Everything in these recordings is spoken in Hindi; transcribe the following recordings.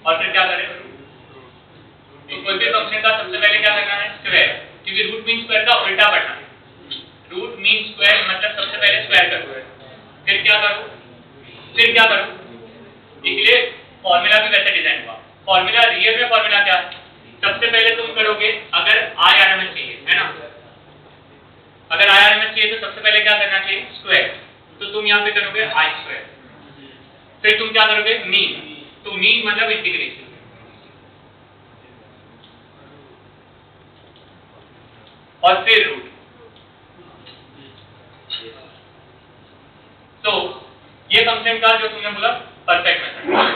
और फिर क्या करें, तो कोई भी फंक्शन का सबसे पहले क्या करना है, स्क्वायर, क्योंकि रूट मीन स्क्वायर का उल्टा पढ़ना है। रूट मीन स्क्वायर मतलब सबसे पहले स्क्वायर करो, फिर क्या करो, इसलिए फॉर्मूला भी वैसे डिजाइन हुआ। फॉर्मूला रियल में फॉर्मूला क्या है, सबसे पहले तुम करोगे, अगर आरएमएस चाहिए है ना, अगर आरएमएस चाहिए तो सबसे पहले क्या करना चाहिए, स्क्वायर, तो तुम यहाँ पे करोगे आई स्क्वायर, फिर तुम क्या करोगे, मीन, तो मीन मतलब इंटीग्रेशन, और फिर रूट। तो ये फंक्शन का जो तुमने बोला परफेक्ट मेथड,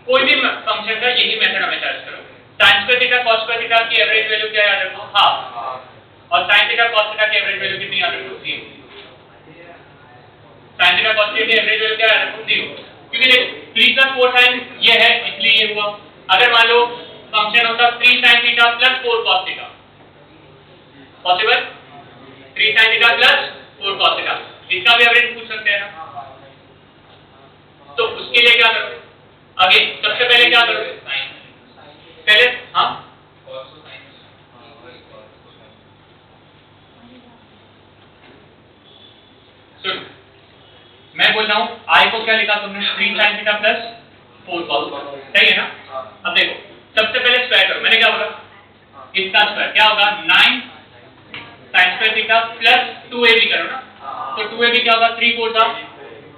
कोई भी फंक्शन का यही मेथड हमेशा यूज करोगे। sin square theta cos square theta की एवरेज वैल्यू क्या याद रखो, हाफ, और sin थीटा cos थीटा की एवरेज वैल्यू कितनी याद रखो, 0। sin थीटा cos थीटा की एवरेज वैल्यू क्या याद रखो, 0, क्योंकि देखो 3 का कोसाइन ये है इसलिए ये हुआ। अगर मान लो फंक्शन होता 3 sin theta plus 4 cos theta, possible, 3 sin theta plus 4 cos theta, इसका भी एवरेज पूछ सकते हैं ना। तो उसके लिए क्या करोगे, आगे सबसे पहले क्या करोगे, पहले हाँ सुनो, मैं बोल रहा हूँ आई को क्या लिखा तुमने, 3 sin थीटा प्लस 4 cos, सही है ना। अब देखो सबसे पहले स्क्वायर करो, मैंने क्या बोला, इसका स्क्वायर क्या होगा, 9 sin square theta plus 2ab करो ना, तो 2ab क्या होगा, 3 4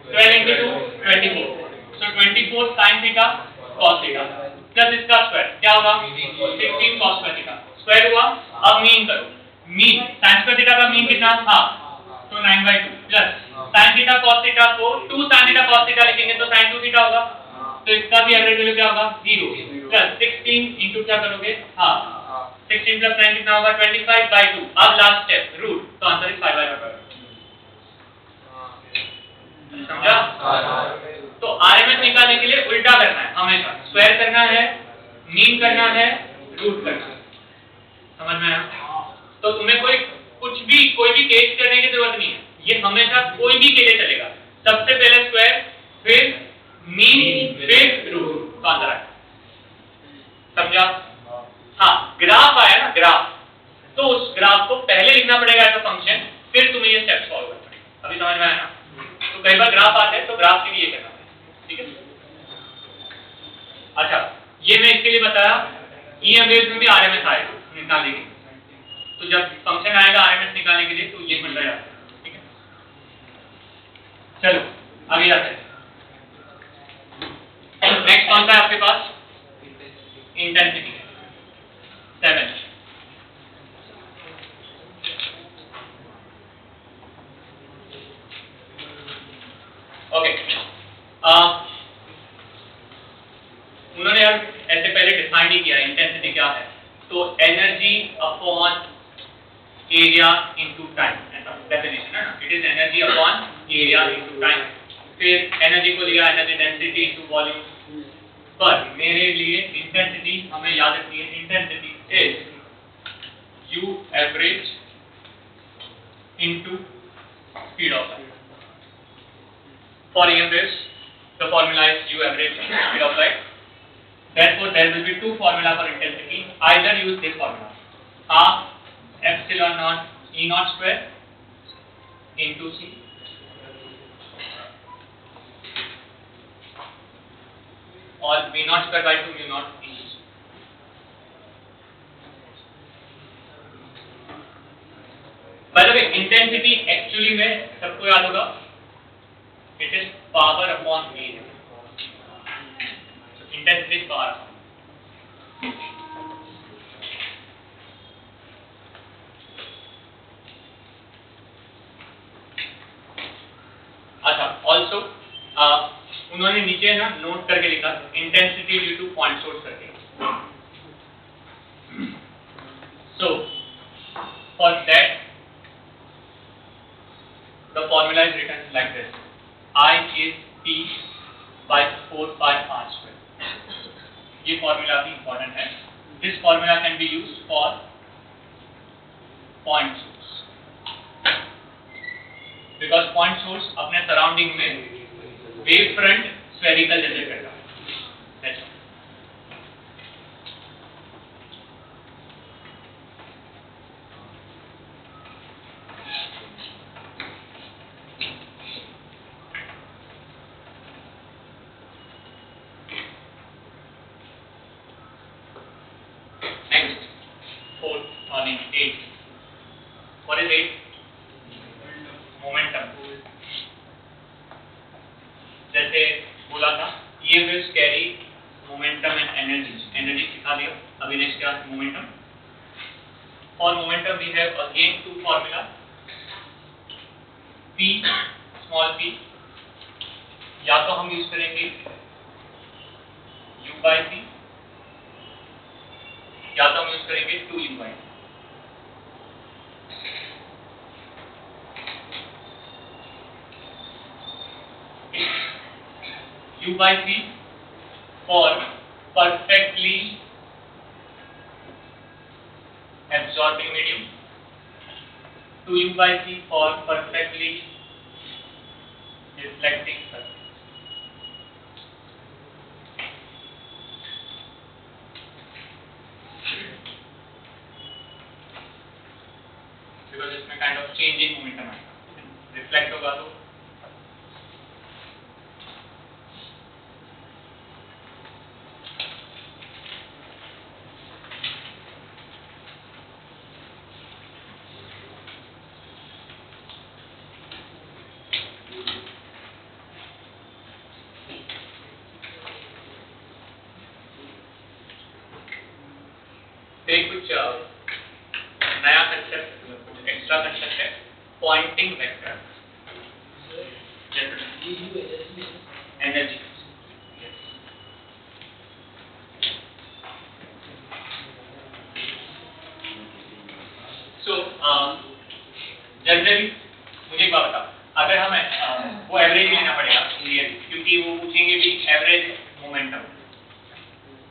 12 into 2 24, so 24 sin theta cos theta plus इसका स्क्वायर क्या होगा, 16 cos स्क्वायर थीटा, स्क्वायर हुआ। अब मीन करो, मीन sin स्क्वायर थीटा का मीन कितना, हाफ, तो 9/2 plus sin theta cos theta को 2 sin थीटा cos थीटा लिखेंगे तो sin 2 थीटा होगा, तो इसका भी एवरेज वैल्यू क्या होगा, 0 प्लस 16 इंटू क्या करोगे, हाफ, 16 प्लस 9 कितना होगा, 25/2। अब लास्ट स्टेप रूट, तो आंसर इज 5/2। समझा। तो आरएमएस निकालने के लिए उल्टा करना है, हमेशा स्क्वायर करना है, मीन करना है, रूट करना है, समझ में आया। तो तुम्हें कोई भी केस करने की जरूरत नहीं है, ये हमेशा कोई भी के लिए चलेगा। सबसे पहले स्क्वायर, फिर मीन, फिर रूट, आंसर आया। समझा। हाँ ग्राफ आया ना, ग्राफ, तो उस ग्राफ को पहले लिखना पड़ेगा एज अ फंक्शन, फिर तुम्हें ये स्टेप सॉल्व करना पड़ेगा। अभी समझ में आया ना। तो कई बार ग्राफ आते हैं तो ग्राफ के लिए करना है, ठीक है। अच्छा ये मैं इसके लिए बताया, ई एवरेज में भी आरएमएस आएगा निकालने के लिए, तो जब फंक्शन आएगा आरएमएस निकालने के लिए तो ये बन रहा है, ठीक है। चलो आगे जाते हैं। नेक्स्ट कौन सा है आपके पास, इंटेंसिटी 7। ओके उन्होंने यार ऐसे पहले डिफाइन ही किया इंटेंसिटी क्या है, तो energy upon area into time, ऐसा डेफिनेशन है ना, it is energy upon area into time. फिर एनर्जी को लिया एनर्जी डेंसिटी इनटू वॉल्यूम, पर मेरे लिए इंटेंसिटी हमें याद रखनी है, intensity is you average into speed of light. For EMS, the formula is U average speed of light. Therefore, there will be two formula for intensity. Either use this formula, half epsilon naught E naught square into C, or V naught square by 2 mu naught into C. By the way, intensity actually में सबको याद होगा, it is power upon area. So intensity is power. अच्छा also उन्होंने नीचे ना नोट करके लिखा intensity due two point source करके। So for that the formula is written like this, I is P by 4 pi r square. ये फॉर्मूला भी इंपॉर्टेंट है। This formula can be used for point source, because point source अपने सराउंडिंग में वेव फ्रंट स्फेरिकल जनरेट करता है। मोमेंटम एंड एनर्जी सिखा दिया। अभी next class momentum. For momentum we have again two formula, p small p, या तो हम यूज करेंगे u by p, या तो हम यूज करेंगे 2u by p। u by p for perfectly absorbing medium, 2u by p for perfectly reflecting surface। Because इसमें kind of change in momentum आएगा, रिफ्लेक्ट होगा तो कुछ नया कंसेप्ट, कुछ एक्स्ट्रा कंसेप्ट है, Poynting vector energy. So generally मुझे एक बात बता, अगर हमें वो एवरेज लेना पड़ेगा क्योंकि वो पूछेंगे भी एवरेज मोमेंटम,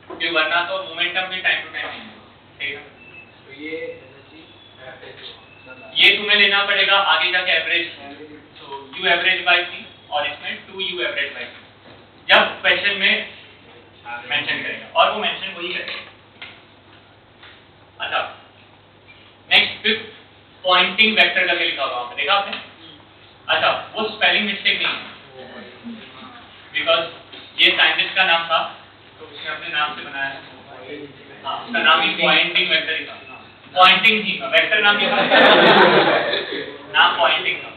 क्योंकि वरना तो मोमेंटम भी टाइम टू टाइम नहीं है। तो ये तुम्हें लेना पड़ेगा आगे जाके एवरेज, तो u एवरेज बाय p और इसमें 2u एवरेज बाय p जब क्वेश्चन में मेंशन करेगा, और वो मेंशन वही करेगा। अच्छा, नेक्स्ट फिफ्थ पॉइंटिंग वेक्टर करके लिखा हुआ है, देखा आपने? अच्छा, वो स्पेलिंग मिस्टेक नहीं है, बिकॉज ये साइंटिस्ट का नाम था तो उसने अपने नाम से बनाया है। हाँ, उसका नाम ही पॉइंटिंग वेक्टर ही था, पॉइंटिंग ही था, वेक्टर नाम ही था, नाम पॉइंटिंग था।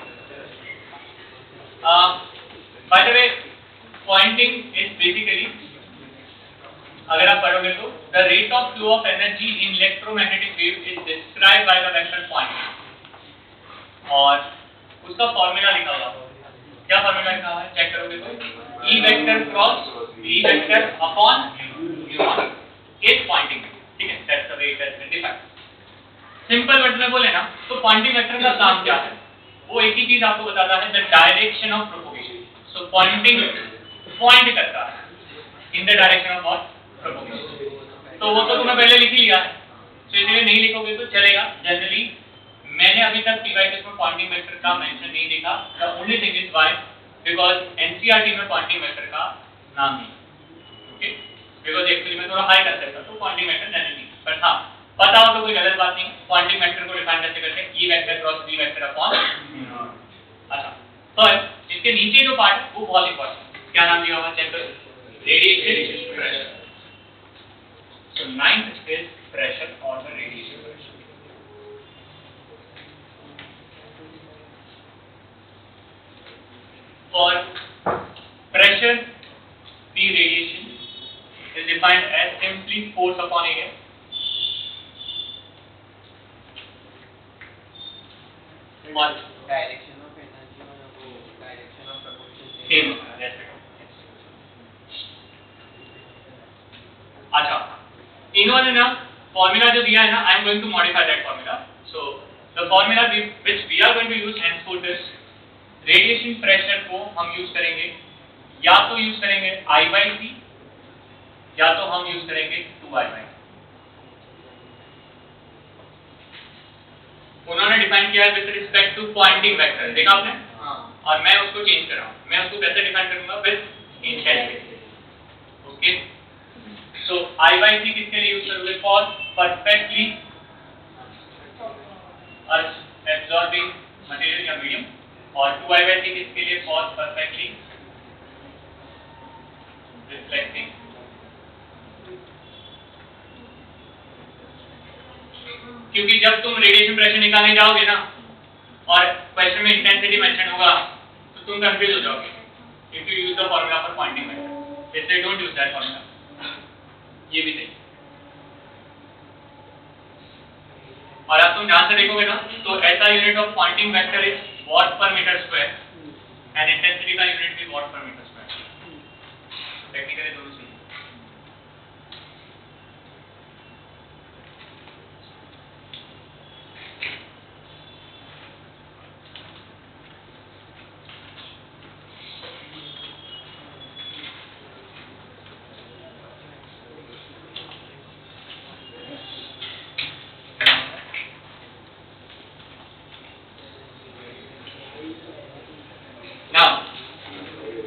By the way Poynting is basically, अगर आप पढ़ोगे तो the rate of flow of energy in electromagnetic wave is described by the vector point, और उसका फॉर्मूला लिखा हुआ है। क्या फॉर्मूला लिखा हुआ है चेक करोगे तो E vector cross V vector upon U1 is pointing, ठीक है? That's the way it is defined. Simple word में बोले ना तो पॉइंटिंग वेक्टर का काम क्या है? वो एक ही चीज आपको बताता है, the direction of propagation. So Poynting point करता है in the direction of propagation. तो वो तो तुमने पहले लिख ही लिया है, तो इसलिए नहीं लिखोगे तो चलेगा। जनरली मैंने अभी तक पीवाईक्यू में पॉइंटिंग वेक्टर का मेंशन नहीं देखा। The only thing is why, because NCERT में पॉइंटिंग वेक्टर का नाम नहीं, ओके? बिकॉज़ एक्चुअली में थोड़ा हाई कंसेप्ट था, तो पॉइंटिंग वेक्टर जनरली नहीं। बट हां, पता हो तो कोई गलत बात नहीं। पॉइंटिंग वेक्टर को डिफाइन कैसे करते हैं? E vector cross V vector upon. अच्छा, तो इसके नीचे जो पार्ट है वो बहुत इंपॉर्टेंट है। क्या नाम दिया हुआ चेक करो, radiation pressure. So ninth is pressure और the radiation pressure. For pressure, the radiation is defined as simply force upon area. What? Direction of energy or direction of propulsion. Same. अच्छा, इन्होंने ना फॉर्मूला जो दिया है ना, I am going to modify that formula. So the formula which we are going to use henceforth is radiation pressure को हम यूज करेंगे, या तो यूज करेंगे I by C, या तो हम यूज करेंगे 2I by C। उन्होंने डिफाइन किया है with respect to Poynting vector, देखा आपने? और मैं उसको चेंज कर रहा हूं। मैं उसको कैसे डिफाइन करूंगा? With intensity, okay? So I by C किसके लिए यूज करोगे? फॉर परफेक्टली एब्जॉर्बिंग मटेरियल या मीडियम, और 2I by C किसके लिए? For perfectly reflecting. क्योंकि जब तुम रेडिएशन प्रेशर निकालने जाओगे ना और क्वेश्चन में इंटेंसिटी मेंशन होगा तो तुम कंफ्यूज हो जाओगे if you use the formula for pointing vector. इसलिए डोंट यूज दैट फॉर्मूला, ये भी सही। और अब तुम ध्यान से देखोगे ना तो ऐसा unit of Poynting vector is watt per metre square and intensity का यूनिट भी watt per metre square. Technically दोनों सही है।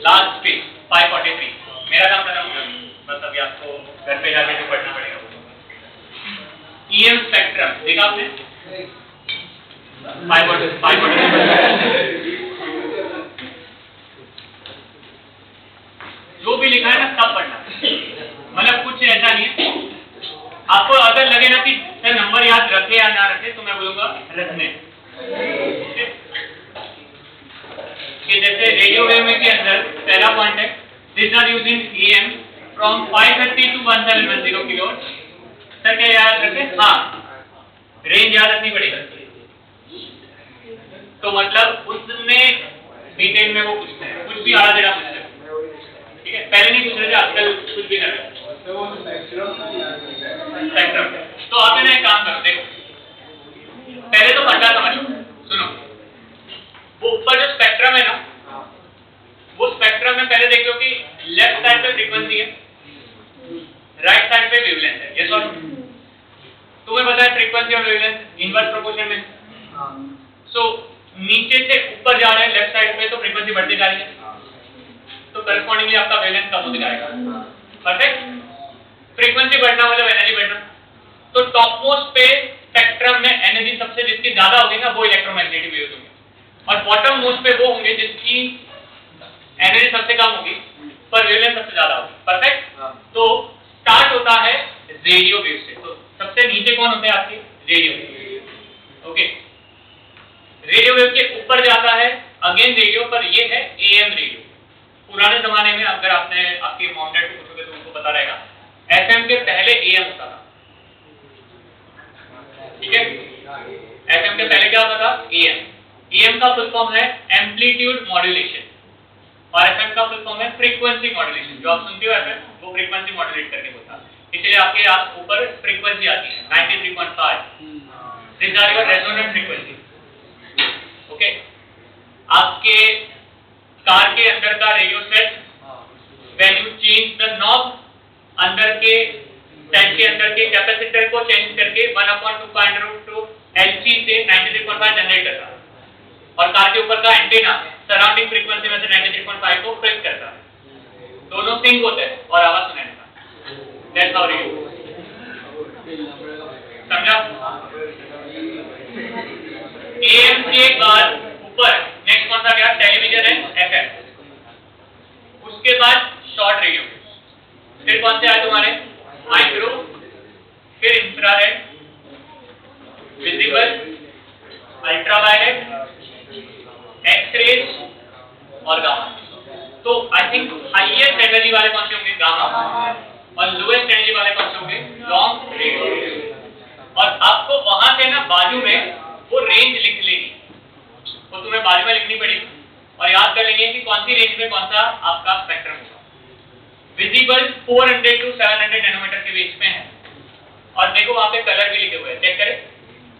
लास्ट पेज 543 मेरा काम खत्म हो गया, बस अभी आपको घर पे जाके जो पढ़ना पड़ेगा वो ईएम स्पेक्ट्रम देखा आपने 543 जो भी लिखा है ना सब पढ़ना, मतलब कुछ ऐसा नहीं है। आपको अगर लगे ना कि सर नंबर याद रखे या ना रखे तो मैं बोलूंगा रखने, कि जैसे रेडियो वेव में के अंदर पहला पॉइंट है this are used in AM from 530 to 1710 kilohertz. Sir क्या याद रखें? हाँ, रेंज याद रखनी पड़ेगी। तो मतलब उसमें डिटेल में वो पूछते हैं, कुछ भी आड़ा टेढ़ा पूछते हैं, ठीक है? पहले नहीं पूछ रहे थे, आजकल कुछ भी कर रहे हैं। स्पेक्ट्रम। तो आप ना एक काम करो, देखो पहले तो फंडा समझो, सुनो। वो ऊपर जो स्पेक्ट्रम है ना, वो स्पेक्ट्रम में पहले देखो कि लेफ्ट साइड पे फ्रीक्वेंसी है, राइट साइड पे वेवलेंथ है। यस और नो? तुम्हें पता है फ्रीक्वेंसी और वेवलेंथ इनवर्स प्रोपोर्शन में। सो नीचे से ऊपर जा रहे हैं लेफ्ट साइड पे तो फ्रीक्वेंसी बढ़ती जा रही है, तो करस्पॉन्डिंगली आपका वेवलेंथ कम होते जाएगा। परफेक्ट। फ्रीक्वेंसी बढ़ना मतलब एनर्जी बढ़ना। तो टॉप मोस्ट पे स्पेक्ट्रम में एनर्जी सबसे जिसकी ज्यादा होगी ना वो इलेक्ट्रोमैग्नेटिक वेव्स होंगे, और बॉटम मोस्ट पे वो होंगे जिसकी एनर्जी सबसे कम होगी पर वेवलेंथ सबसे ज्यादा होगी। परफेक्ट। तो स्टार्ट होता है रेडियो वेव से। तो सबसे नीचे कौन होते हैं आपके? Radio wave. Okay, radio wave के ऊपर जाता है अगेन रेडियो, पर ये है एएम रेडियो। पुराने जमाने में अगर आपने आपके मॉम डैड को पूछोगे तो उनको पता रहेगा, एफएम के पहले एएम होता था, ठीक है? एफएम के पहले क्या होता था? एएम। एएम का फुल फॉर्म है एम्पलीट्यूड मॉड्यूलेशन और एफएम का फुल फॉर्म है फ्रीक्वेंसी मॉड्यूलेशन। जो आप सुनते हो एफएम, वो फ्रीक्वेंसी मॉड्यूलेट करके होता है, इसलिए आपके यहाँ ऊपर फ्रीक्वेंसी आती है 93.5। This are your resonant frequency. Okay, आपके कार के अंदर का radio set, when you change the knob, अंदर के सेट के अंदर के कैपेसिटर को चेंज करके 1/2 LC से 93.5 जनरेट करता है, और कार के ऊपर का एंटीना सराउंडिंग फ्रीक्वेंसी में से 93.5 को फिक्स करता है। दोनों सिंक होते हैं और आवाज सुनाई देता है। That's how radio. समझा? एएम के बाद ऊपर नेक्स्ट कौन सा गया? टेलीविजन है, एफएम। उसके बाद शॉर्ट रेडियो, फिर कौन से आए तुम्हारे? माइक्रो, फिर इंफ्रारेड, विजिबल, अल्ट्रावायलेट, एक्सरेज और गामा। तो आई थिंक हाईएस्ट एनर्जी वाले कौन से होंगे? गामा, और लोएस्ट एनर्जी वाले कौन से होंगे? Long radio. और आपको वहां से ना बाजू में वो रेंज लिख लेनी, वो तुम्हें बाजू में लिखनी पड़ेगी और याद कर लेंगे कि कौन सी रेंज में कौन सा आपका स्पेक्ट्रम होगा। विजिबल 400 टू 700 नैनोमीटर के बीच में है, और देखो वहां पे कलर भी लिखे हुए हैं, चेक करें।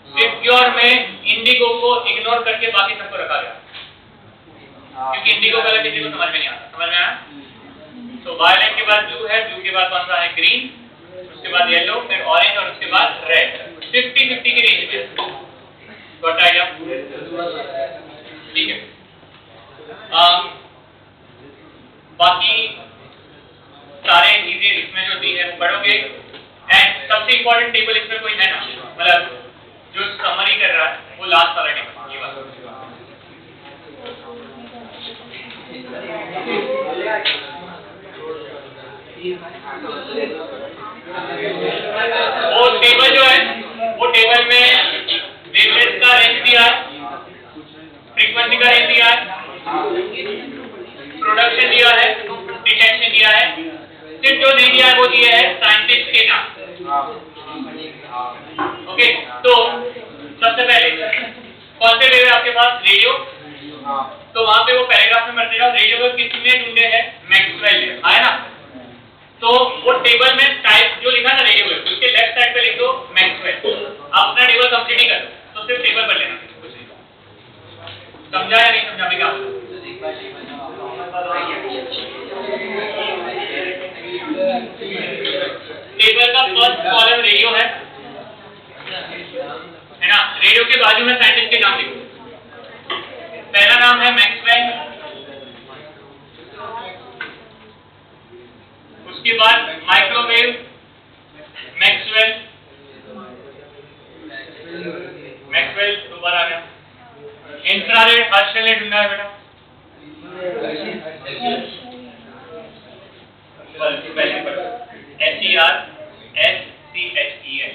सिक्योर में इंडिगो को इग्नोर करके बाकी सबको रखा गया, क्योंकि इंडिगो कलर किसी को समझ में नहीं आता। समझ में आया? तो वायलेट के बाद ब्लू है, ब्लू के बाद कौन सा है? ग्रीन, उसके बाद येलो, फिर ऑरेंज और उसके बाद रेड। 50-50 की रेंज में गॉट आइडिया? ठीक है। बाकी सारे चीजें इसमें जो दी है पढ़ोगे। एंड सबसे इंपॉर्टेंट टेबल इसमें कोई है ना, मतलब जो समरी कर रहा है वो लास्ट वाला टेबल, ये वाला। वो टेबल जो है, वो टेबल में वेवलेंथ का रेंज दिया है, फ्रीक्वेंसी का रेंज दिया है, प्रोडक्शन दिया है, डिटेक्शन दिया है, सिर्फ जो नहीं दिया है वो दिया है साइंटिस्ट के नाम। ओके, तो सबसे पहले कौन से वेव है आपके पास? रेडियो। तो वहां पे वो पैराग्राफ में मर देगा, रेडियो वेव किसने ढूंढे हैं? मैक्सवेल ने, है ना? तो वो टेबल में टाइप जो लिखा ना रेडियो वेव, उसके लेफ्ट साइड पे लिख दो मैक्सवेल। आप अपना टेबल कंप्लीट ही कर दो, तो सिर्फ टेबल पर लेना। समझा या नहीं समझा? क्या टेबल का फर्स्ट कॉलम रेडियो है ना? रेडियो के बाजू में साइंटिस्ट के नाम लिखो। पहला नाम है मैक्सवेल, उसके बाद माइक्रोवेव मैक्सवेल, मैक्सवेल दोबारा आ गया। इंफ्रारेड हर्शल ने ढूंढा है बेटा, SERSCHEL,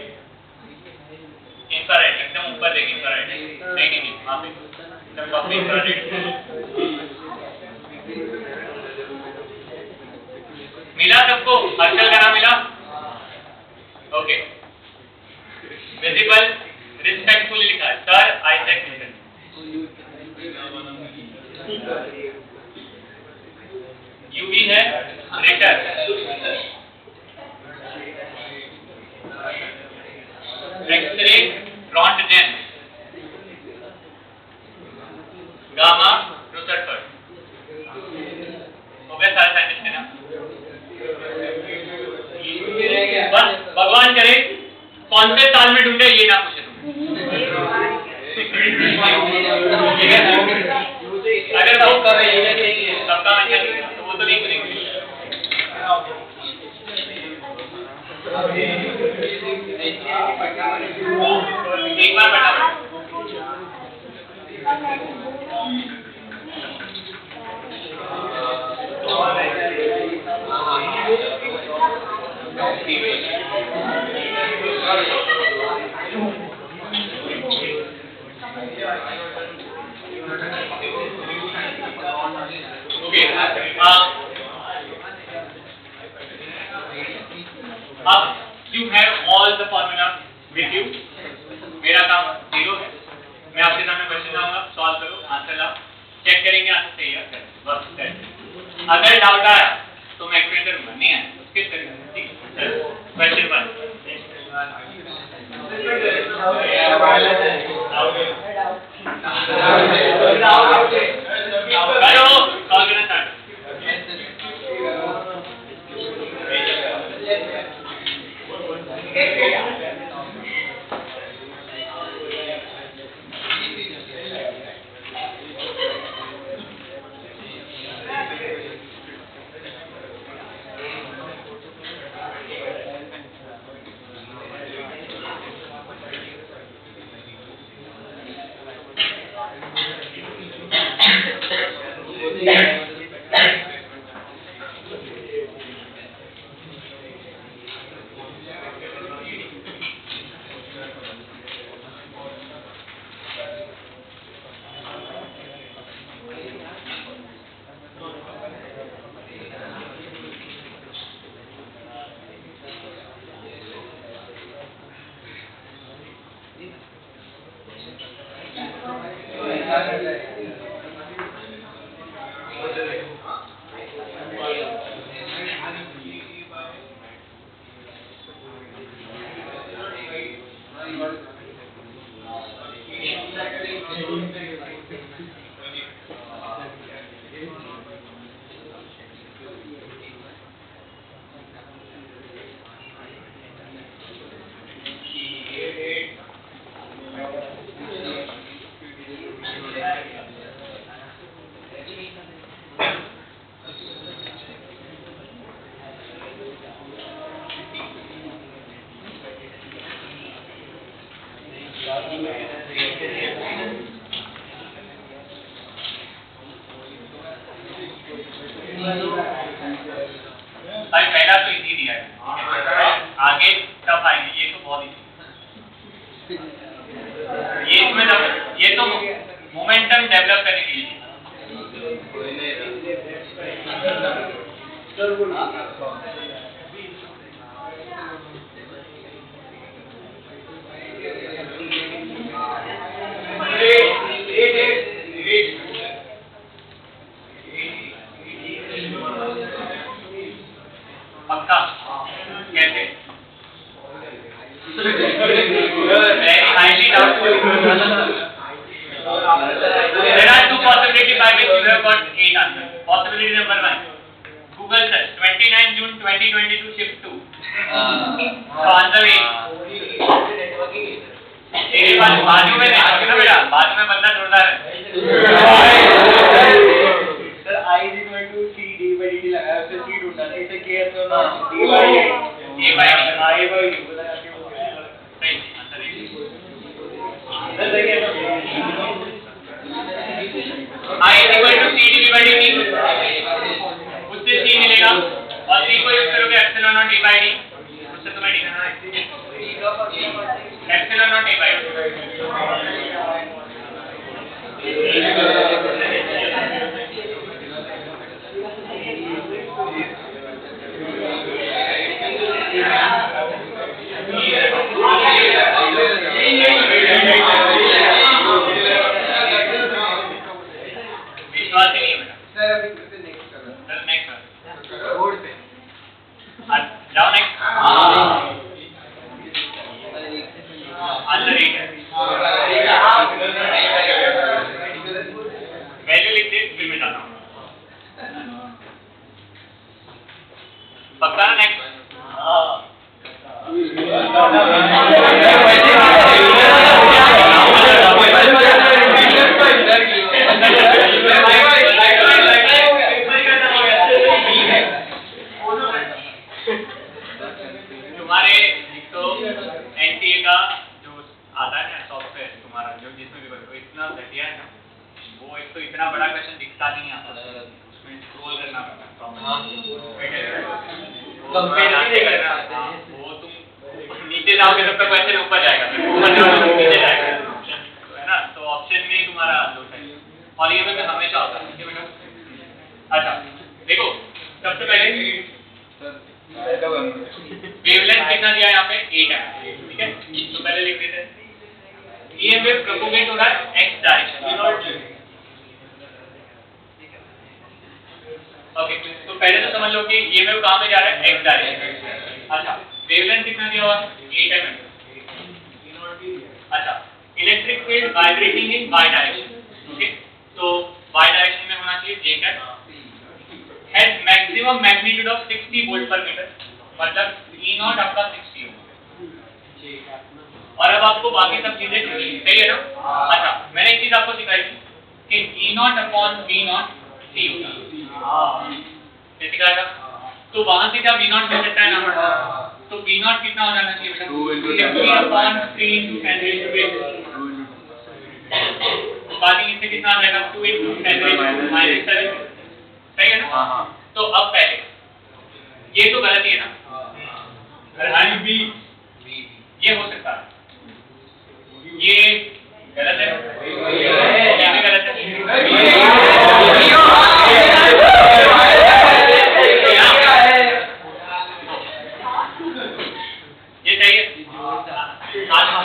इंफ्रारेड एकदम ऊपर देखिए, इंफ्रारेड नहीं वहां पे एकदम टॉप पे इंफ्रारेड मिला सबको। हर्शल का नाम मिला? ओके, विजिबल रिस्पेक्टफुली लिखा है सर आइजैक न्यूटन। यूवी है Ritter, x ray Röntgen, gamma Rutherford. हो गए सारे साइंटिस्ट के नाम। बस भगवान करे कौन से साल में ढूंढे ये ना पूछे अगर वो सबका आंसर तो वो तो नहीं करेंगे। एक बार बता अब you have all the formula with you। मेरा काम 0 है, मैं आपके सामने क्वेश्चन लाऊंगा, सॉल्व करो, आंसर लाओ, चेक करेंगे आंसर सही है बस। अगर डाउट आया तो मैं एक्सप्लेन करूंगा, नहीं है तो स्किप करेंगे। ठीक है, क्वेश्चन 1 करो, सॉल्व करना स्टार्ट। भाई पहला तो इजी दिया है, आगे टफ आएंगे, ये तो बहुत इजी। ये इसमें ये तो मोमेंटम डेवलप करने के लिए। कैसे? Very highly doubtful. There are two possibilities by which you have got 8 answers. Possibility number 1. Google search 29 June 2022 shift 2. So answer A. तेरे बाजू में नहीं ना बेटा, बाजू में बंदा जोरदार है. Sir I is equal to C D by dt लगाया, उससे C ढूंढना, इसे K तो ना D by A by D I by D सही आंसर है. सर देखिए I is equal to C dV by dt, उससे C मिलेगा और C को यूज करोगे epsilon not D by D, उससे तुम्हें D देना है epsilon not A by D. विश्वास ही नहीं है बेटा. सर अभी कितने नेक्स्ट कर रहे हैं? चलो नेक्स्ट बोर्ड पे जाओ नेक्स्ट. आंसर एक है. वैल्यू लिख दे फिर मैं जाता हूँ. पक्का ना नेक्स्ट? तुम्हारे तो एनटीए का जो आता है ना सॉफ्टवेयर तुम्हारा जो जिसमें भी करो इतना घटिया है ना, वो एक तो इतना बड़ा क्वेश्चन दिखता नहीं है, उसमें स्क्रॉल करना पड़ता है. वो तुम नीचे जाओगे तब तक क्वेश्चन ऊपर जाएगा, ऊपर जाओगे तो नीचे जाएगा. तो है ना, तो ऑप्शन में ही तुम्हारा दोष है और ये में हमेशा होता है. ठीक है बेटा. अच्छा देखो सबसे पहले वेवलेंथ कितना दिया है यहाँ पे 8 है. ठीक है, तो पहले लिख देते हैं EM वेव प्रोपोगेट हो रहा है x डायरेक्शन. ओके, तो पहले तो समझ लो कि EM वेव कहाँ पे जा रहा है x डायरेक्शन. अच्छा वेवलेंथ कितना दिया हुआ है 8 mm. अच्छा electric field vibrating in y direction. Okay, तो y डायरेक्शन में होना चाहिए j कैट has maximum magnitude of 60 volt per meter, मतलब E नॉट आपका 60 होगा. और अब आपको बाकी सब चीजें सही है ना. अच्छा मैंने एक चीज आपको सिखाई थी कि E not upon V not C होगा. ये सिखाया था. तो वहां से क्या V नॉट मिल सकता है ना, तो V नॉट कितना हो जाना चाहिए बेटा 2 अपॉन 3 into 10 raised to 8. बाकी इससे कितना आ जाएगा 2 into 10 raised to -7. सही है ना. तो अब पहले ये तो गलत ही है ना, बी ये हो सकता है, ये गलत है, ये भी गलत है. ये सही है.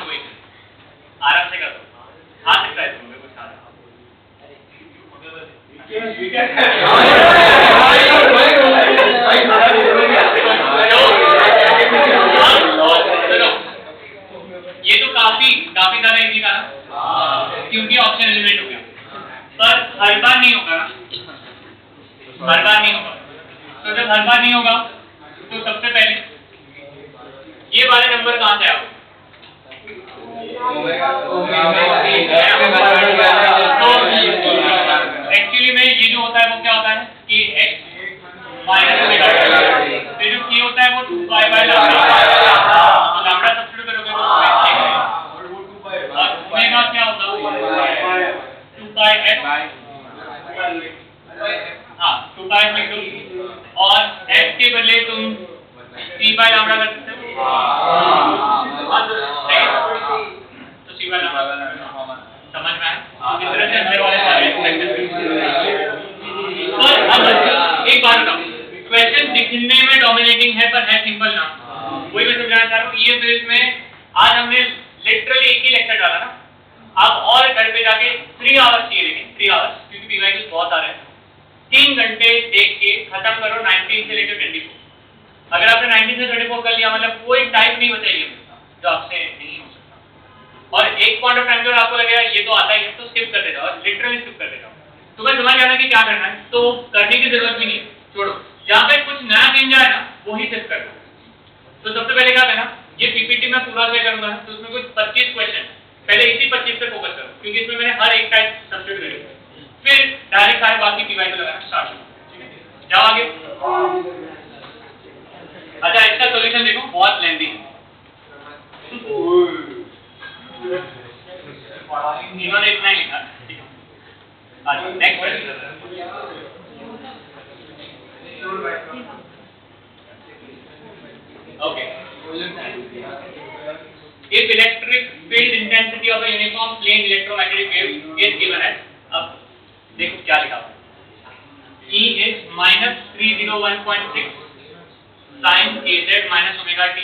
कोई आराम से कर दो, आ सकता है तुम्हें कुछ आ ये तो काफी ज्यादा इजी था ना, क्योंकि ऑप्शन एलिमिनेट हो गया. पर हर बार नहीं होगा ना, हर बार नहीं होगा. तो जब हर बार नहीं होगा तो सबसे पहले ये वाले नंबर कहाँ से आओगे? एक्चुअली में ये जो होता है वो क्या होता है कि x माइनस ओमेगा, फिर जो k होता है वो 2 पाई बाय लैम्डा. तो लैम्डा सब्स्टिट्यूट करोगे तो और ओमेगा क्या होगा 2 पाई f. हाँ 2 पाई लिख दो और f के बदले तुम 3 बाय लैम्डा कर सकते हो. तो 3 बाय लैम्डा समझ में आया. इस तरह से अंदर वाले सारे और अब एक बात बताओ, क्वेश्चन दिखने में डोमिनेटिंग है पर है सिंपल ना. वही मैं समझाना चाह रहा हूँ. ये फेज में आज हमने लिटरली एक ही लेक्चर डाला ना. आप और घर पे जाके 3 आवर्स चाहिए, लेकिन 3 आवर्स क्योंकि पीवाईक्यूज बहुत आ रहे हैं. 3 घंटे देख के खत्म करो 19 से लेकर 24. अगर आपने 19 से 34 कर लिया मतलब कोई टाइप नहीं बचेगी जो आपसे नहीं हो सकता। और एक पॉइंट ऑफ टाइम जो आपको लगेगा ये तो आता ही है तो स्किप कर देगा, और लिटरली स्किप कर देगा। तुम्हें समझ जाना कि क्या करना है, तो करने की जरूरत भी नहीं है, छोड़ो। जहाँ पे कुछ नया गेम जाए ना वही सिर्फ कर दो। तो सबसे पहले क्या करना, ये पीपीटी में पूरा से करूंगा तो उसमें कुछ 25 क्वेश्चन, पहले इसी 25 पे फोकस करो क्योंकि इसमें मैंने हर एक टाइप सब्जेक्ट करी, फिर डायरेक्ट सारे बाकी पीवाई पे लगाना स्टार्ट करो। ठीक है, जाओ आगे। अच्छा इसका सॉल्यूशन देखो, बहुत लेंथी है, इन्होंने इतना ही लिखा। ठीक है, अच्छा next question. Okay, if electric field intensity of a uniform plane electromagnetic wave is given as, अब देखो क्या लिखा हुआ है, E is minus 301.6 sin kz minus omega t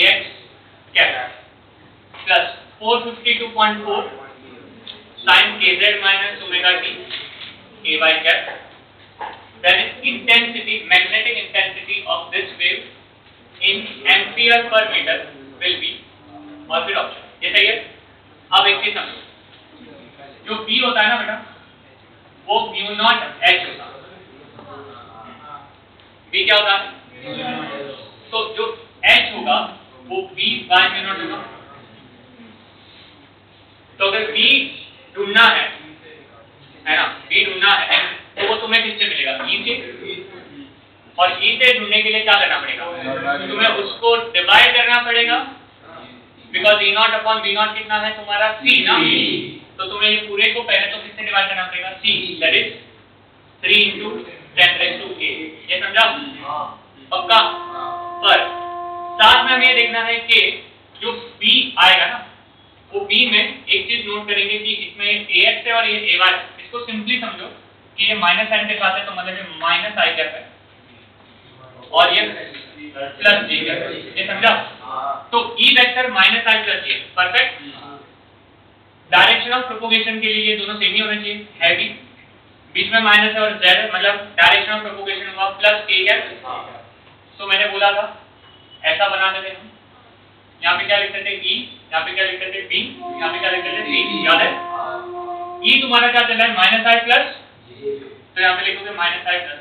ax cap plus 452.4 sin kz minus omega t ay cap, then intensity, magnetic intensity of this wave in ampere per meter will be, और फिर ऑप्शन ये सही है। अब एक चीज समझो, जो B होता है ना बेटा वो म्यू नॉट H होता है। B क्या होता है, तो जो H होगा वो B बाय म्यू नॉट होगा। तो अगर B ढूंढना है ना, B ढूंढना है तो वो तुम्हें किससे मिलेगा, E से, और E से ढूंढने के लिए क्या करना पड़ेगा, तुम्हें उसको डिवाइड करना पड़ेगा, because E not upon B not कितना है तुम्हारा C ना, तो तुम्हें ये पूरे को पहले तो किससे डिवाइड करना पड़ेगा, C, दैट इज 3 into 10⁸ ये समझा पक्का। पर साथ में हमें ये देखना है कि जो B आएगा ना वो B में एक चीज नोट करेंगे कि इसमें AX है और ये AY है, इसको सिंपली समझो कि ये माइनस साइन के साथ है तो मतलब ये माइनस आई कैप है और ये प्लस जी कैप है, ये समझा। तो E vector minus i plus j, perfect. Direction of propagation के लिए ये दोनों सेम ही होने चाहिए, है भी, बीच में माइनस है और z मतलब डायरेक्शन ऑफ प्रोपोगेशन हुआ प्लस k कैप। तो मैंने बोला था ऐसा बना देते हैं, यहाँ पे क्या लिखते थे E, यहाँ पे क्या लिखते थे B, यहाँ पे क्या लिखते थे C, याद है। E तुम्हारा क्या चल रहा है माइनस आई प्लस, तो यहाँ पे लिखोगे minus i plus.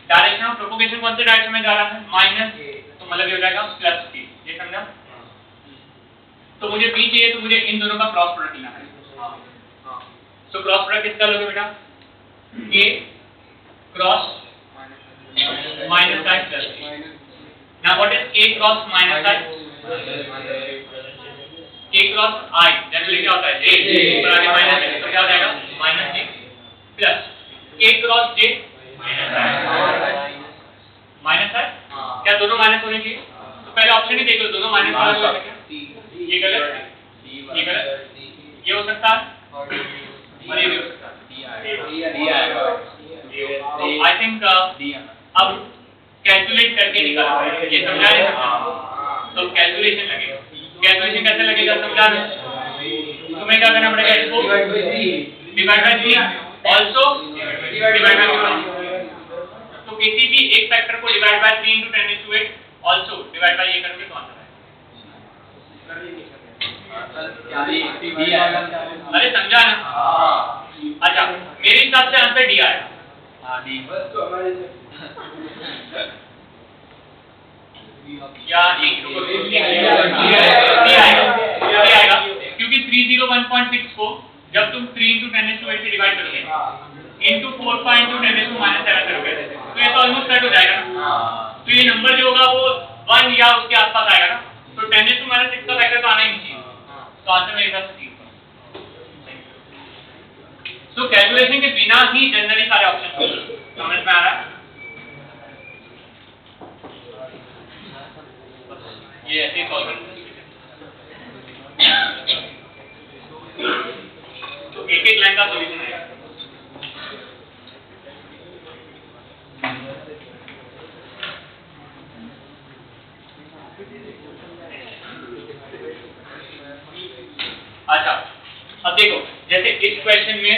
Direction of propagation कौन से डायरेक्शन में जा रहा है, माइनस, तो मतलब ये हो जाएगा प्लस k, ये समझा। तो मुझे B चाहिए तो मुझे इन दोनों का क्रॉस प्रोडक्ट लेना है। तो क्रॉस प्रोडक्ट किसका लोगे बेटा, k cross minus i plus k। Now what is k cross minus I, k cross i generally क्या होता है j, ऊपर आगे माइनस है तो क्या हो जाएगा minus j plus k cross j minus है, क्या दोनों माइनस होने चाहिए, तो पहले ऑप्शन ही देख लो, दोनों माइनस वाला हो सकता है, ये गलत, ये गलत, ये हो सकता है और ये भी हो सकता है। तो आई थिंक अब कैलकुलेट करके निकालना है, ये समझा नहीं सकता तो कैलकुलेशन लगेगा। कैलकुलेशन कैसे लगेगा समझा, तुम्हें क्या करना पड़ेगा, इसको divide by 3 also divide by, तो किसी भी एक फैक्टर को divide by 3 into 10⁸ also divide by ये करोगे तो आंसर आएगा। अरे समझा ना, अच्छा मेरे हिसाब से आंसर डी आएगा। या आएगा क्योंकि 301.6 को जब तुम 3 into 10⁸ से डिवाइड करोगे into 4 into 10⁻⁷ करोगे तो ये तो ऑलमोस्ट सेट हो जाएगा ना। तो ये नंबर जो होगा वो 1 या उसके आसपास आएगा ना, तो 10⁻⁶ का फैक्टर तो आना ही नहीं चाहिए, तो आंसर मेरे हिसाब से 3। तो कैलकुलेशन के बिना ही जनरली सारे ऑप्शन समझ में आ रहा है, ये ऐसे ही सॉल्व करते हैं। तो एक एक लाइन का सॉल्यूशन है। अच्छा अब देखो जैसे इस क्वेश्चन में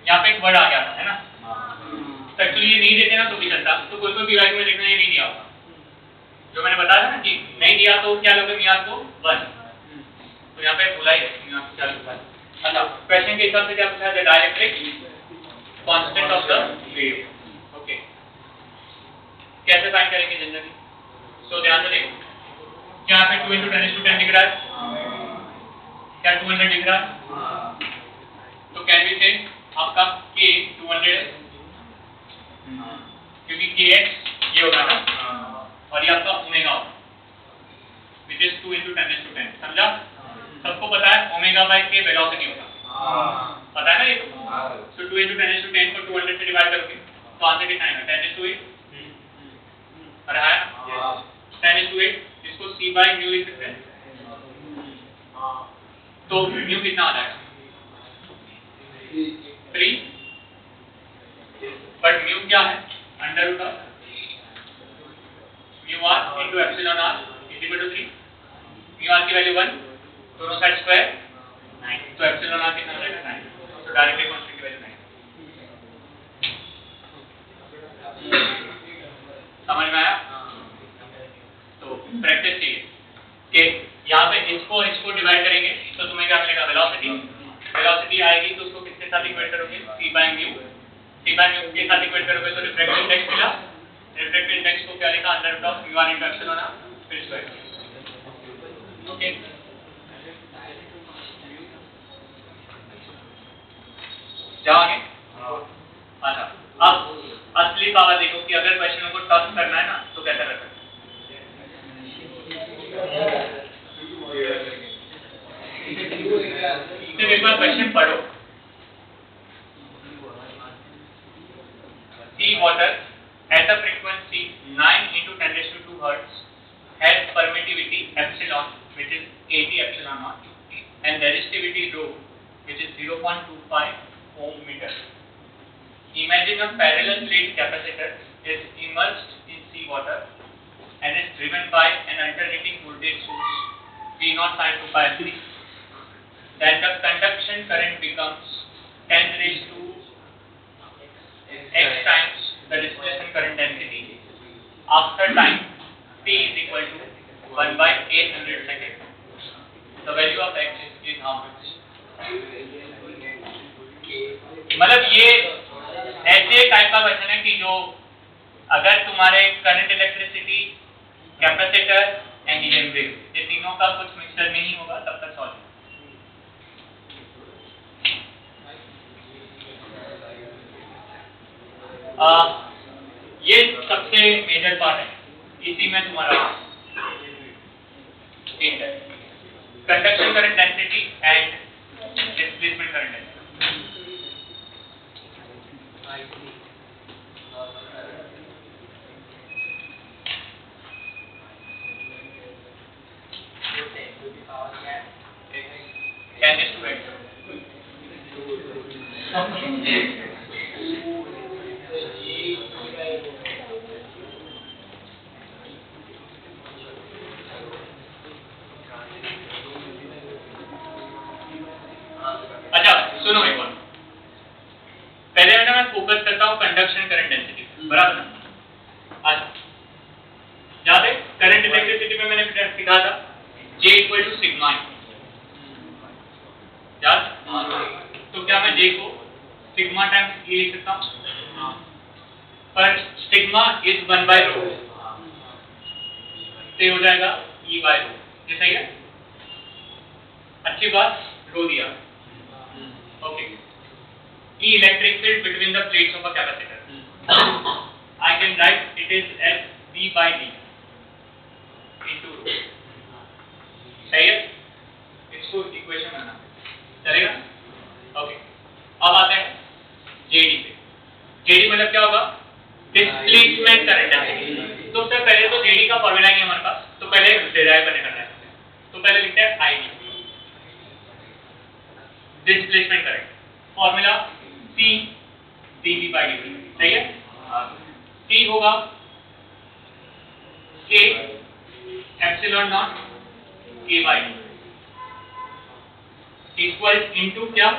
यहाँ पे एक वर्ड आ गया था है ना, सर्कुलर ये नहीं देते ना तो भी चलता, तो कोई कोई भी वैल्यू में देखना ये नहीं दिया होगा, जो मैंने बताया था ना कि नहीं दिया तो क्या लोगे म्यू को 1, तो यहाँ पे भूला ही म्यू क्या लिखा है। अच्छा, क्वेश्चन के हिसाब से क्या पूछा है, dielectric constant of the wave. Okay, कैसे फाइंड करेंगे जनरली, सो ध्यान से देखो, क्या यहाँ पे 2 × 10⁻10 दिख रहा है, क्या 200 दिख रहा है, तो कैन वी से आपका k 200 है, क्योंकि kx ये होगा ना, और ये आपका ओमेगा होगा, which is 2 × 10⁻10, समझा? सबको पता है ओमेगा बाय k वेलोसिटी होगा, पता है ना ये, तो 2 × 10⁻10 को 200 से डिवाइड करोगे तो आंसर कितना आएगा, 10⁸8, अरे है ना, 10⁸8, इसको c बाय म्यू लिख सकते हैं, तो म्यू कितना आ जाएगा 3, बट म्यू क्या है, under root of mu r into epsilon r is equal to 3, mu r की वैल्यू 1, दोनों साइड स्क्वायर 9, तो एप्सिलॉन आर कितना हो जाएगा 9, तो डायरेक्टली कांस्टेंट की वैल्यू 9, समझ में आया? तो प्रैक्टिस चाहिए कि यहाँ पे इसको डिवाइड करेंगे तो तुम्हें क्या मिलेगा, वेलोसिटी आएगी तो उसको किसके साथ इक्वेट करोगे, c बाय म्यू के साथ इक्वेट करोगे तो रिफ्रैक्टिव इंडेक्स मिला, रिफ्रैक्टिव इंडेक्स को क्या लिखा, under root of mu r into epsilon r फिर स्क्वायर। ओके, जाओगे? अच्छा, अब असली पावर देखो कि अगर क्वेश्चनों को टफ करना है ना तो कैसा कर सकते हैं, सिर्फ एक बार क्वेश्चन पढ़ो, sea water at a frequency 9 × 10⁻² Hz has permittivity epsilon which is 80 epsilon naught and resistivity rho which is 0.25 ohm meter. Imagine a parallel plate capacitor is immersed in sea water and is driven by an alternating voltage source V0 sin 2π3. Then the conduction current becomes 10⁻⁷ x times the displacement current density after time t is equal to 1/800 second. The value of x is how much? मतलब ये ऐसे टाइप का क्वेश्चन है कि जो अगर तुम्हारे current, electricity, capacitor and EMF ये तीनों का कुछ मिक्सचर नहीं होगा तब तक सॉल्व। ये सबसे मेजर पार्ट है, इसी में तुम्हारा conduction current density and displacement current density. अच्छा सुनो एक बार, पहले मैं फोकस करता हूँ कंडक्शन करंट डेंसिटी, बराबर ना? अच्छा, याद है करंट इलेक्ट्रिसिटी में मैंने सिखा था J इक्वल टू सिग्मा, याद? तो क्या मैं J को सिग्मा टाइम्स E लिख सकता हूँ? पर सिग्मा इज 1/ρ, तो हो जाएगा E/ρ, ये सही है? अच्छी बात, रो दिया। Okay. E electric field between the plates of a capacitor. I can write it is FV/d into ρ. सही है? इसको इक्वेशन बनाना चलेगा? ओके, अब आते हैं JD पे। JD मतलब क्या होगा? Displacement current density. तो सबसे पहले तो JD का फॉर्मूला है हमारे पास, तो पहले डिराइव करने का है। तो पहले लिखते हैं ID, displacement current, formula C dV/dt, सही है? C होगा K epsilon not K/d equal into क्या?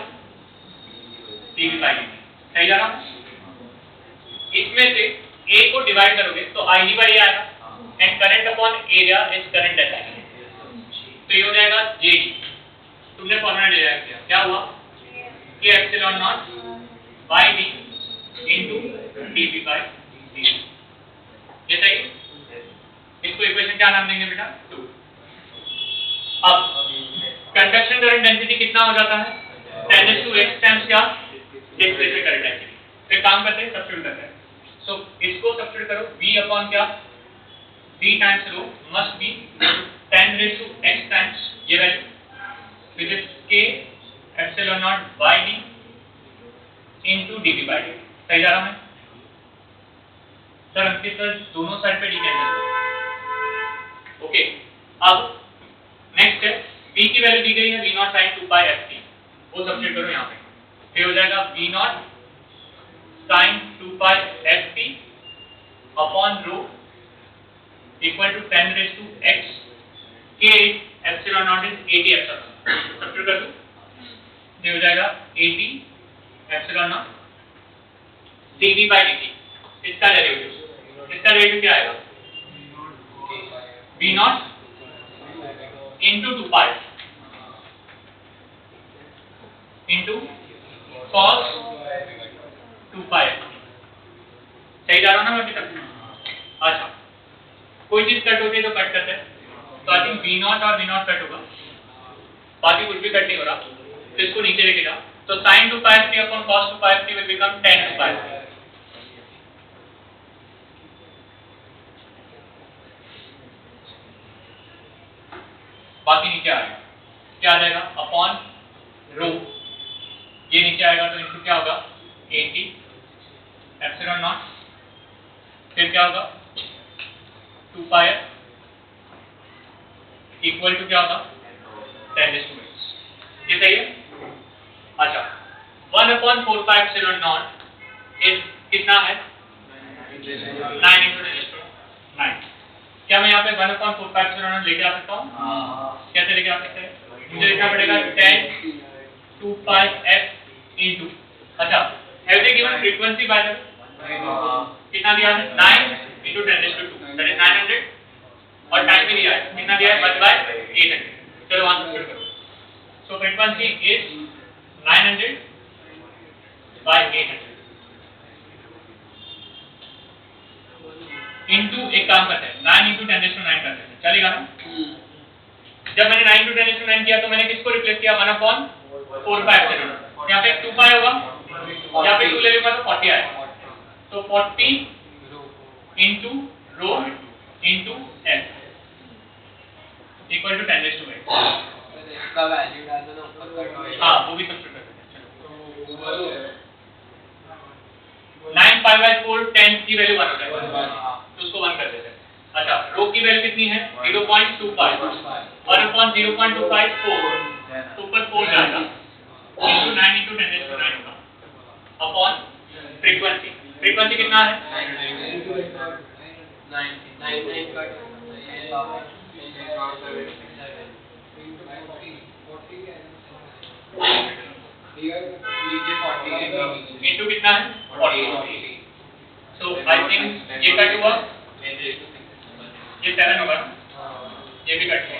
dV/dt, सही जा रहा? इसमें से A को डिवाइड करोगे तो IG बाई आएगा and current upon area is current density, तो ये हो जाएगा JD। तुमने फॉर्मूला डिराइव किया, क्या हुआ कि epsilon not by D into dV by dt, ये सही। इसको इक्वेशन क्या नाम देंगे बेटा? 2। अब कंडक्शन करंट डेंसिटी कितना हो जाता है? 10x टाइम्स क्या? Displacement current density. फिर काम करते हैं, सब्स्टिट्यूट करते हैं। सो इसको सब्स्टिट्यूट करो, V अपॉन क्या? D times rho must be 10x times ये value which is k epsilon not by d into dV by dt। सही जा रहा है सर? अंकित सर दोनों साइड पे d कैंसिल करो। ओके, अब नेक्स्ट है V की वैल्यू दी गई है V0 sin 2 pi ft, वो सब्स्टिट्यूट करो यहाँ पे, फिर हो जाएगा V0 sin 2 pi ft upon rho equal to 10 raised to x k epsilon naught is 80 epsilon, substitute कर दो, ये हो जाएगा 80 epsilon naught dV by dt। इसका डेरिवेटिव क्या आएगा? V0 into 2 pi into cos 2 pi। सही जा रहा ना मैं अभी तक? अच्छा, कोई चीज कट होती है तो कट करते हैं, तो आई थिंक V0 और V0 कट होगा, बाकी कुछ भी कट नहीं हो रहा, तो इसको नीचे लेके जाओ, तो sin 2 pi ft upon cos 2 pi ft will become tan 2 pi ft। बाकी नीचे आएगा, क्या आ जाएगा? अपॉन रो, ये नीचे आएगा तो इनटू क्या होगा? 80 एप्सिलॉन नॉट, फिर क्या होगा? 2 पाई इक्वल टू क्या होगा? 10⁻⁸। ये सही है? अच्छा, 1/4 एप्सिलॉन नॉट इज कितना है? 9 × 10⁹। क्या मैं यहाँ पे 1/4 एप्सिलॉन नॉट लेके आ सकता हूँ? कैसे लेके आ सकते हैं? मुझे लिखना पड़ेगा 10 2 pi f इनटू, अच्छा have they given frequency by the कितना दिया है? 9 × 10⁻², दैट इज 900, और टाइम भी दिया है, कितना दिया है? 1/800। चलो वहां से करो, सो फ्रीक्वेंसी इज 900 by 800 इनटू, एक काम करते हैं 9 × 10⁹ करते हैं, चलेगा ना? जब मैंने 9 × 10⁹ किया तो मैंने किसको रिप्लेस किया? 1/4 एप्सिलॉन, यहाँ पे 2 पाई होगा, यहाँ पे 2 ले लूंगा तो 40 आएगा, तो 40 into rho into f equal to 10⁻8। इसका वैल्यू डाल दो ना ऊपर कट होएगा। हाँ, वो भी सब्स्टिट्यूट कर देते हैं। चलो 9 pi/4 10 की वैल्यू 1 हो जाएगा, तो उसको 1 कर देते हैं। अच्छा, रो की वैल्यू कितनी है? 0.25 और अपॉन 0.25 4, तो ऊपर 4 जाएगा इनटू 9 × 10⁻⁹ होगा अपॉन फ्रीक्वेंसी कितना है? 90 इनटू कितना है? 40। सो आई थिंक ये कट हुआ, ये 7 होगा, ये भी कट हुआ,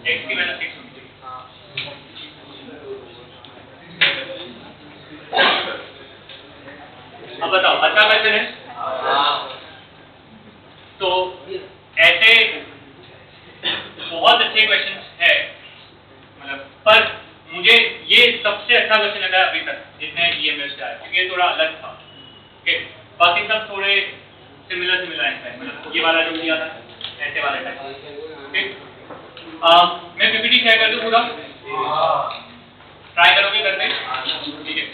x की वैल्यू 6 होगी। अब बताओ, अच्छा क्वेश्चन है? तो ऐसे बहुत अच्छे क्वेश्चंस है, मतलब पर मुझे ये सबसे अच्छा क्वेश्चन लगा अभी तक जितने ईएमएस का है, क्योंकि ये थोड़ा अलग था। ओके, बाकी सब थोड़े सिमिलर हैं, मतलब ये वाला जो दिया था ऐसे वाले टाइप। ओके, मैं पीपीटी शेयर कर दूं पूरा? ट्राई करोगे करने? ठीक है,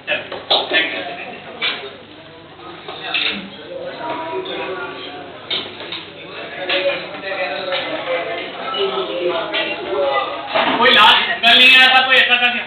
चलो थैंक यू। कोई लास्ट कल नहीं आया था, कोई ऐसा था क्या?